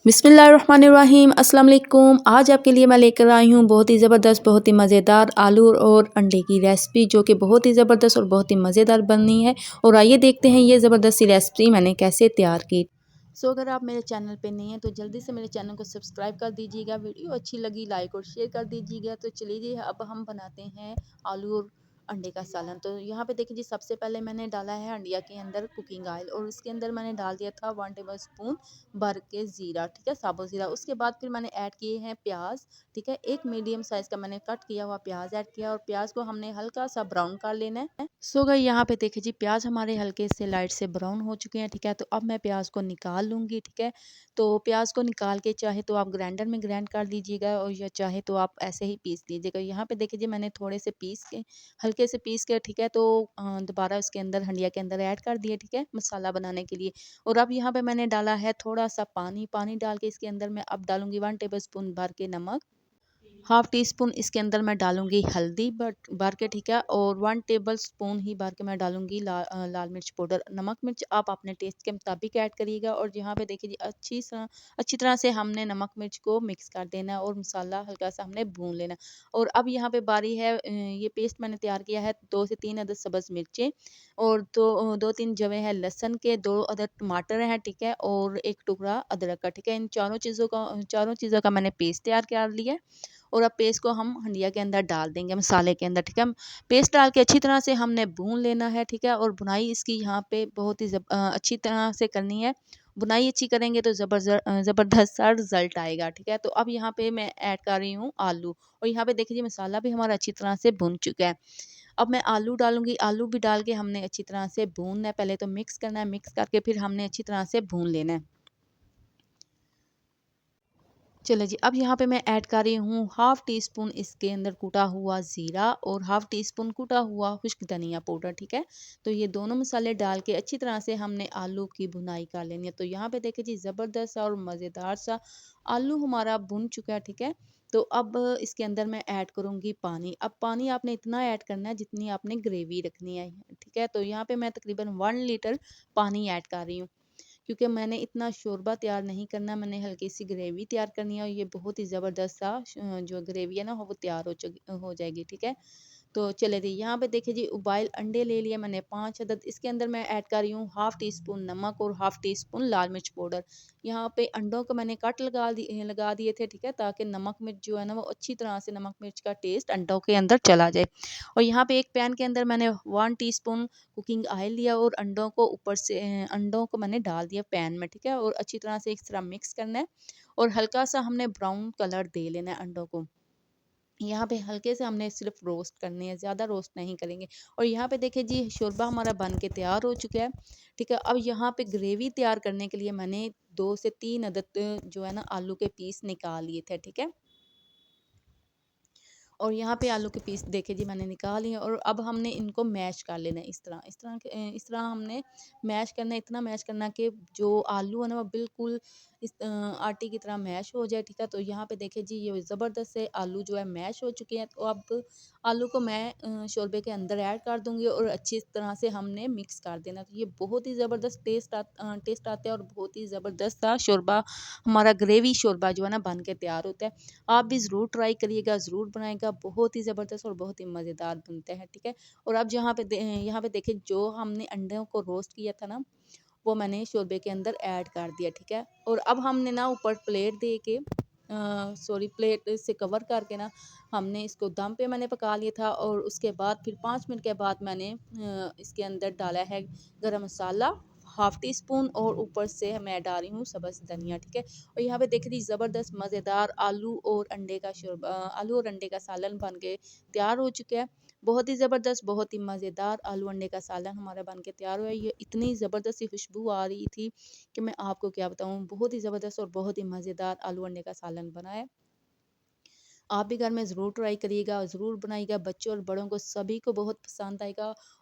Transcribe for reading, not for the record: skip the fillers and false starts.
बिस्मिल्लाहिर्रहमानिर्रहीम अस्सलाम वालेकुम। आज आपके लिए मैं लेकर आई हूँ बहुत ही ज़बरदस्त, बहुत ही मज़ेदार आलू और अंडे की रेसिपी, जो कि बहुत ही ज़बरदस्त और बहुत ही मज़ेदार बननी है। और आइए देखते हैं ये ज़बरदस्त सी रेसिपी मैंने कैसे तैयार की। अगर आप मेरे चैनल पे नहीं हैं तो जल्दी से मेरे चैनल को सब्सक्राइब कर दीजिएगा। वीडियो अच्छी लगी लाइक और शेयर कर दीजिएगा। तो चलिए अब हम बनाते हैं आलू और अंडे का सालन। तो यहाँ पे देखिए जी, सबसे पहले मैंने डाला है अंडिया के अंदर कुकिंग ऑयल, और उसके अंदर मैंने डाल दिया था 1 टेबल स्पून भर के ज़ीरा, ठीक है, साबुत ज़ीरा। उसके बाद फिर मैंने ऐड किए हैं प्याज, ठीक है, एक मीडियम साइज़ का मैंने कट किया हुआ प्याज ऐड किया, और प्याज को हमने हल्का सा ब्राउन कर लेना है। गाइस, यहाँ पे देखिए जी, प्याज हमारे हल्के से लाइट से ब्राउन हो चुके हैं, ठीक है। तो अब मैं प्याज को निकाल लूँगी, ठीक है। तो प्याज को निकाल के चाहे तो आप ग्राइंडर में ग्राइंड कर लीजिएगा, और या चाहे तो आप ऐसे ही पीस लीजिएगा। यहाँ पे देखिए जी, मैंने थोड़े से पीस के, हल्के से पीस के, ठीक है, तो दोबारा इसके अंदर हंडिया के अंदर ऐड कर दिए, ठीक है, मसाला बनाने के लिए। और अब यहाँ पे मैंने डाला है थोड़ा सा पानी डाल के इसके अंदर मैं अब डालूंगी 1 टेबल स्पून भर के नमक, हाफ टी स्पून इसके अंदर मैं डालूंगी हल्दी भर के, ठीक है, और 1 टेबल स्पून ही भर के मैं डालूंगी लाल मिर्च पाउडर। नमक मिर्च आप अपने टेस्ट के मुताबिक ऐड करिएगा। और यहाँ पे देखिए जी, अच्छी तरह से हमने नमक मिर्च को मिक्स कर देना है, और मसाला हल्का सा हमने भून लेना। और अब यहाँ पे बारी है, ये पेस्ट मैंने तैयार किया है 2 से 3 अदद सब्ज़ मिर्चें, और दो तीन जवे हैं लहसुन के, 2 अदद टमाटर हैं, ठीक है, और एक टुकड़ा अदरक का, ठीक है। इन चारों चीज़ों का मैंने पेस्ट तैयार कर लिया है। और अब पेस्ट को हम हंडिया के अंदर डाल देंगे, मसाले के अंदर, ठीक है। पेस्ट डाल के अच्छी तरह से हमने भून लेना है, ठीक है। और बुनाई इसकी यहाँ पे बहुत ही अच्छी तरह से करनी है। बुनाई अच्छी करेंगे तो ज़बरदस्त सा रिजल्ट आएगा, ठीक है। तो अब यहाँ पे मैं ऐड कर रही हूँ आलू, और यहाँ पे देखिए मसाला भी हमारा अच्छी तरह से भुन चुका है। अब मैं आलू डालूंगी, आलू भी डाल के हमने अच्छी तरह से भूनना है। पहले तो मिक्स करना है, मिक्स करके फिर हमने अच्छी तरह से भून लेना है। चलो जी, अब यहाँ पे मैं ऐड कर रही हूँ हाफ़ टी स्पून इसके अंदर कूटा हुआ ज़ीरा, और हाफ़ टी स्पून कूटा हुआ खुश्क धनिया पाउडर, ठीक है। तो ये दोनों मसाले डाल के अच्छी तरह से हमने आलू की भुनाई कर लेनी है। तो यहाँ पे देखिए जी, ज़बरदस्त सा और मज़ेदार सा आलू हमारा भुन चुका है, ठीक है। तो अब इसके अंदर मैं ऐड करूँगी पानी। अब पानी आपने इतना ऐड करना है जितनी आपने ग्रेवी रखनी है, ठीक है। तो यहाँ पे मैं तकरीबन 1 लीटर पानी ऐड कर रही हूँ, क्योंकि मैंने इतना शोरबा तैयार नहीं करना, मैंने हल्की सी ग्रेवी तैयार करनी है, और ये बहुत ही ज़बरदस्त सा जो ग्रेवी है ना वो तैयार हो जाएगी, ठीक है। तो चले जी, यहाँ पे देखिए जी, उबाइल अंडे ले लिए मैंने 5 अदद। इसके अंदर मैं ऐड कर रही हूँ हाफ़ टी स्पून नमक और हाफ़ टी स्पून लाल मिर्च पाउडर। यहाँ पे अंडों को मैंने कट लगा दिए थे, ठीक है, ताकि नमक मिर्च जो है ना वो अच्छी तरह से, नमक मिर्च का टेस्ट अंडों के अंदर चला जाए। और यहाँ पे एक पैन के अंदर मैंने 1 टीस्पून कुकिंग ऑयल लिया, और अंडों को ऊपर से अंडों को मैंने डाल दिया पैन में, ठीक है। और अच्छी तरह से इस तरह मिक्स करना है, और हल्का सा हमने ब्राउन कलर दे लेना है अंडों को। यहाँ पे हल्के से हमने सिर्फ रोस्ट करने हैं, ज़्यादा रोस्ट नहीं करेंगे। और यहाँ पे देखिए जी, शोरबा हमारा बन के तैयार हो चुका है, ठीक है। अब यहाँ पे ग्रेवी तैयार करने के लिए मैंने 2 से 3 अदद जो है ना आलू के पीस निकाल लिए थे, ठीक है। और यहाँ पे आलू के पीस देखे जी मैंने निकाल लिए, और अब हमने इनको मैश कर लेना है इस तरह हमने मैश करना है। इतना मैश करना कि जो आलू है ना वो बिल्कुल इस आटे की तरह मैश हो जाए, ठीक है। तो यहाँ पे देखे जी, ये ज़बरदस्त से आलू जो है मैश हो चुके हैं। तो अब आलू को मैं शोरबे के अंदर ऐड कर दूँगी, और अच्छी तरह से हमने मिक्स कर देना। तो ये बहुत ही ज़बरदस्त टेस्ट आता है, और बहुत ही ज़बरदस्त सा शोरबा, हमारा ग्रेवी शोरबा जो है ना बन के तैयार होता है। आप भी ज़रूर ट्राई करिएगा, ज़रूर बनाइएगा, बहुत ही ज़बरदस्त और बहुत ही मज़ेदार बनते हैं, ठीक है। और अब यहाँ पे देखिए, जो हमने अंडों को रोस्ट किया था ना, वो मैंने शोरबे के अंदर ऐड कर दिया, ठीक है। और अब हमने ना ऊपर प्लेट दे के प्लेट से कवर करके ना हमने इसको दम पे मैंने पका लिया था। और उसके बाद फिर 5 मिनट के बाद मैंने इसके अंदर डाला है गरम मसाला हाफ़ टी स्पून, और ऊपर से मैं डाल रही हूँ सब्ज़ धनिया, ठीक है। और यहाँ पे देख रही, ज़बरदस्त मज़ेदार आलू और अंडे का सालन बन के तैयार हो चुका है। बहुत ही ज़बरदस्त, बहुत ही मज़ेदार आलू अंडे का सालन हमारा बन के तैयार हुआ है। ये इतनी ज़बरदस्त सी खुशबू आ रही थी कि मैं आपको क्या बताऊँ। बहुत ही ज़बरदस्त और बहुत ही मज़ेदार आलू अंडे का सालन बना है। आप भी घर में ज़रूर ट्राई करिएगा, ज़रूर बनाइएगा, बच्चों और बड़ों को सभी को बहुत पसंद आएगा।